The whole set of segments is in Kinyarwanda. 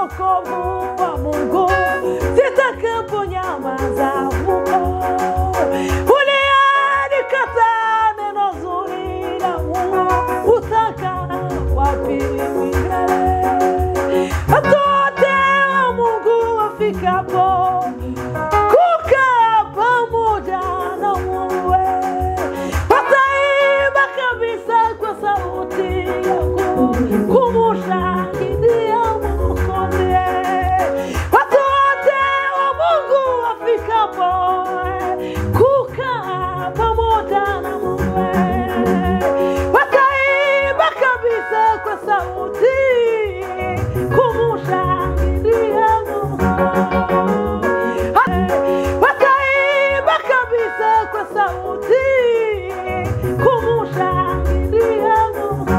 wokovu wa Mungu, sitakaponyamaza huko. Uliyenikataa neno zuri la Mungu, utaka wapi milele? Hata wote wa Mungu wafikapo kukaa pamoja na Mungu, wataimba kabisa kwa sauti yako kumushangilia Mwokozi. Watu wote wa Mungu wafikapo kukaa pamoja na Mungu, wataimba kabisa kwa sauti kumushangilia Mwokozi. Wataimba kabisa kwa sauti kumushangilia Mwokozi.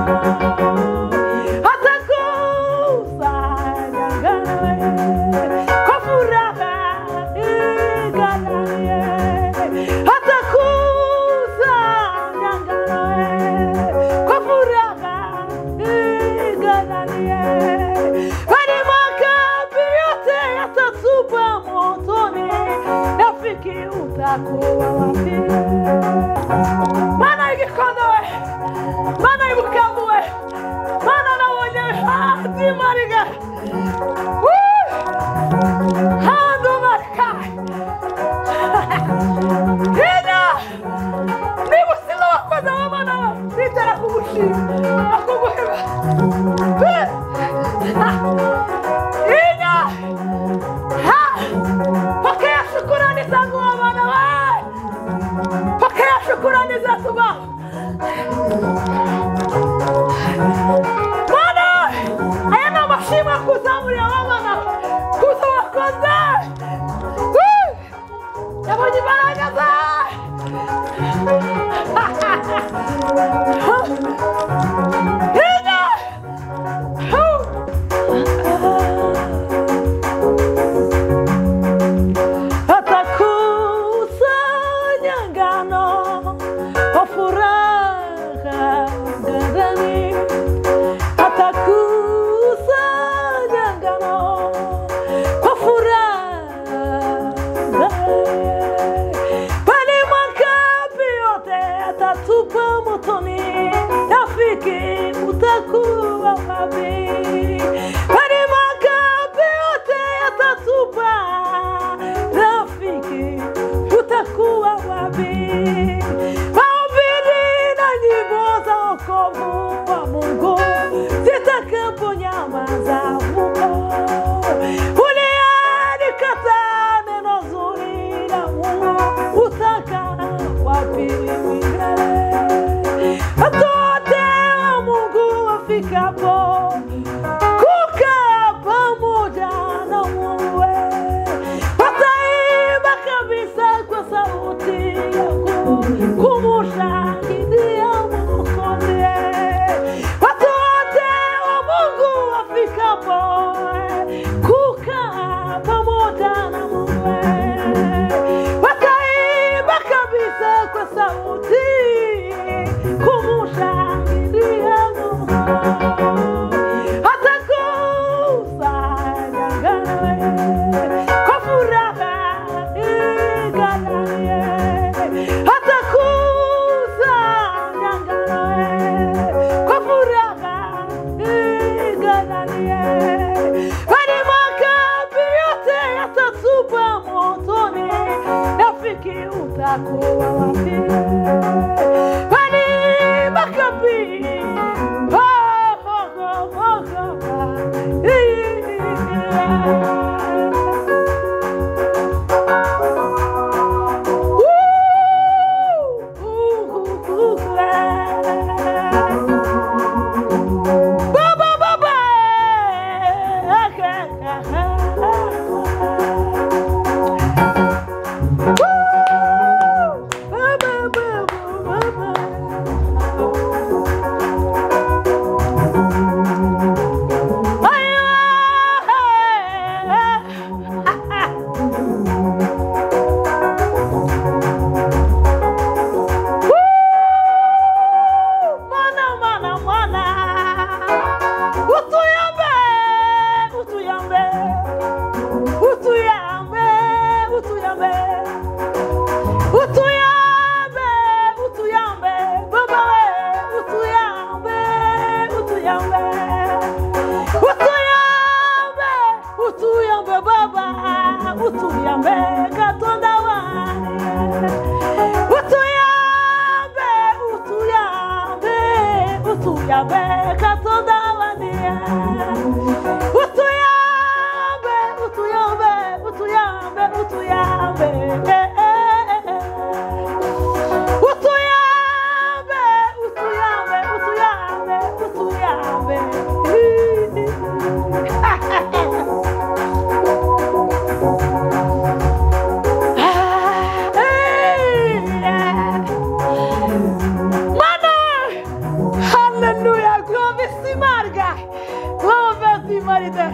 Utakuwa wapi? Mana ikikonoe, mana ibukamue, mana naonye hadi mariga. Hado marika. Hina! Nibu sila wakwaza wamana. Nitara kubushi. Akubuhiba. Hina! Ha! Pokea shukurani zangu wamana wa. Pokea shukurani za tuba. Mana! Ayana mashima kuzamu ya wamana. Kuzawa koza. Yaboji baranya za. Hina! Utakuwa wapi? Bali makapi yote yatatupa. Rafiki, utakuwa wapi? Mahubiri na nyimbo za wokovu wa Mungu, sitakaponyamaza huko. Uliyenikataa neno zuri la Mungu, utaka wapi milele? Fikapo kukaa pamoja na Mungu, wataimba kabisa kwa sauti yako kumushangilia Mwokozi. Watu wote wa Mungu wafikapo kukaa pamoja na Mungu, wataimba kabisa kwa sauti kumushangilia utakuwa wapi? Bali makapi. Baba maride.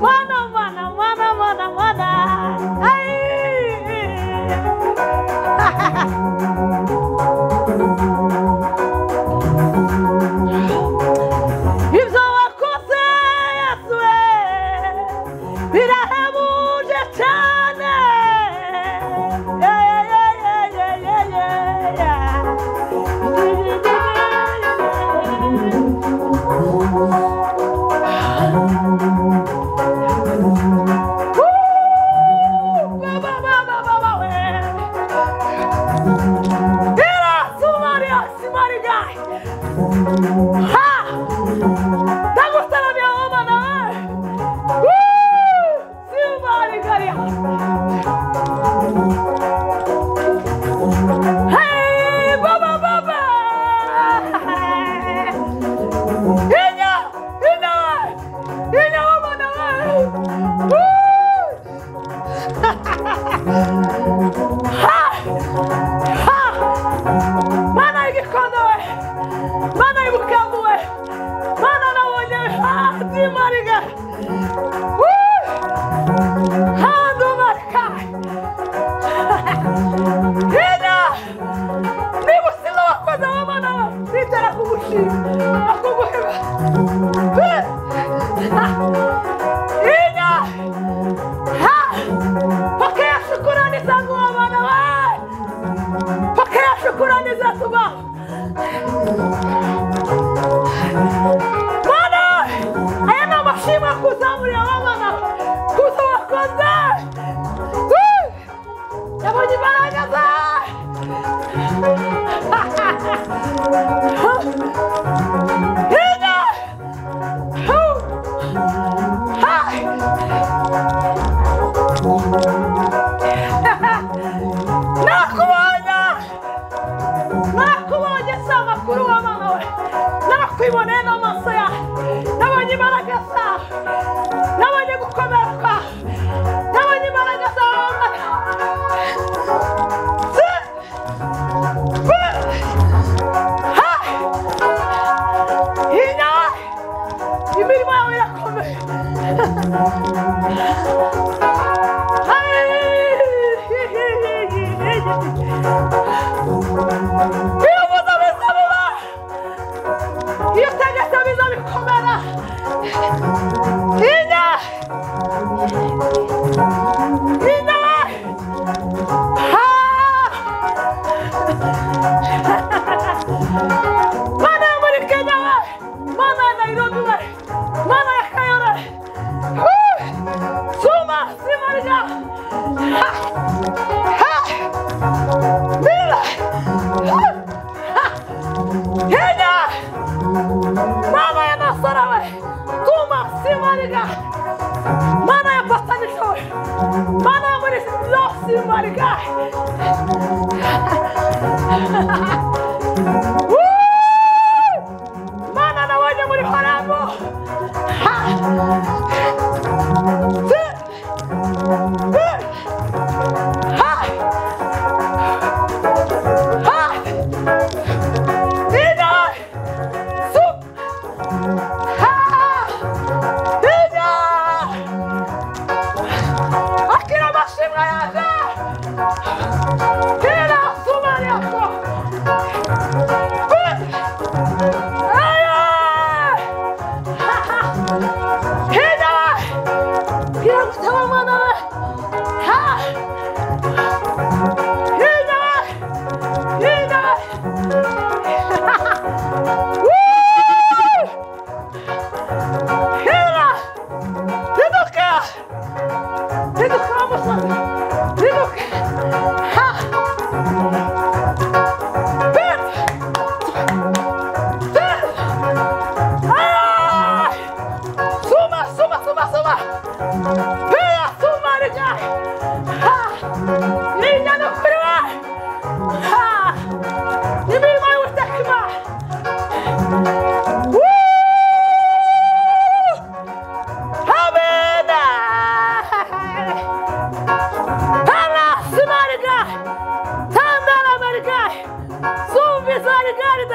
Mana, mana, mana, mana, mana. Ai. Ibyo wakoze Yesu birahebuje cyane.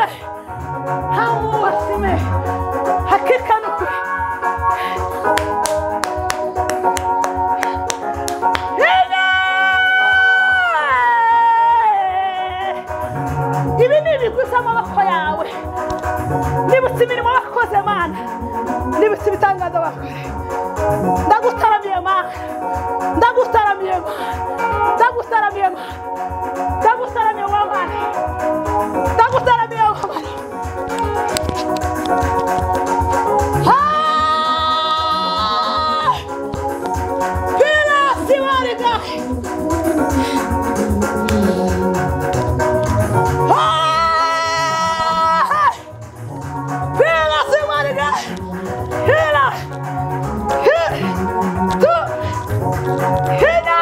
wasime. Hamu wasime. Hakika nukwe. Ibi ni ibigusa amaboko yawe. Nibutse imirimo wakoze Mana. Nibutse ibitangaza wakoze. Ndagutaramiye Mana. Ndagutaramiye Mana. Ndagutaramiye Mana. Ndagutaramiye Mana. Ndagutaramiye Mana. Pila siwariga. Pila siwariga. Pila. Hina.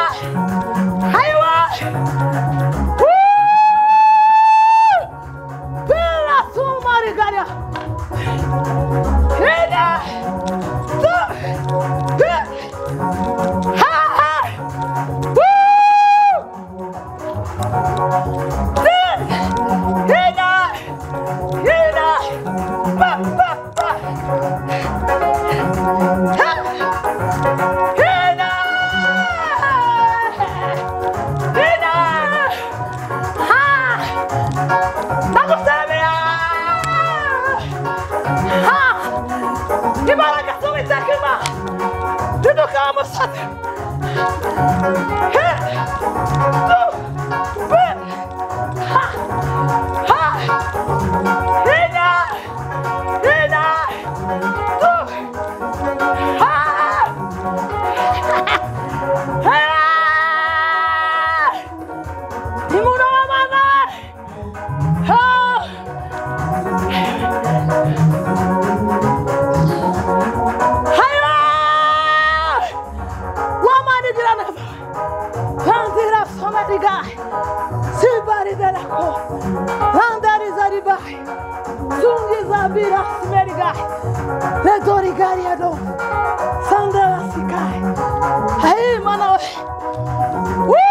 Haywa. Pila sumariga. Hina. Ha ha. Hina. Hina. Ba ba ba. Ha. Hina. Hina. Ha. Ndagusalamira. Ha. Imbaraga z'Uwiteka Imana ziduka amusate. He. Tu. Be. Ha. Ha. Hina. Hina. Tu. Ha. Ha. Imuno Mana. Ha. Haywa. Wamani dirana. Landira somadiga. Sibari delako. Landari zariba. Sungi zabira smeriga. Ledori gariado. Sandala sikai. Hey Mana. Woo!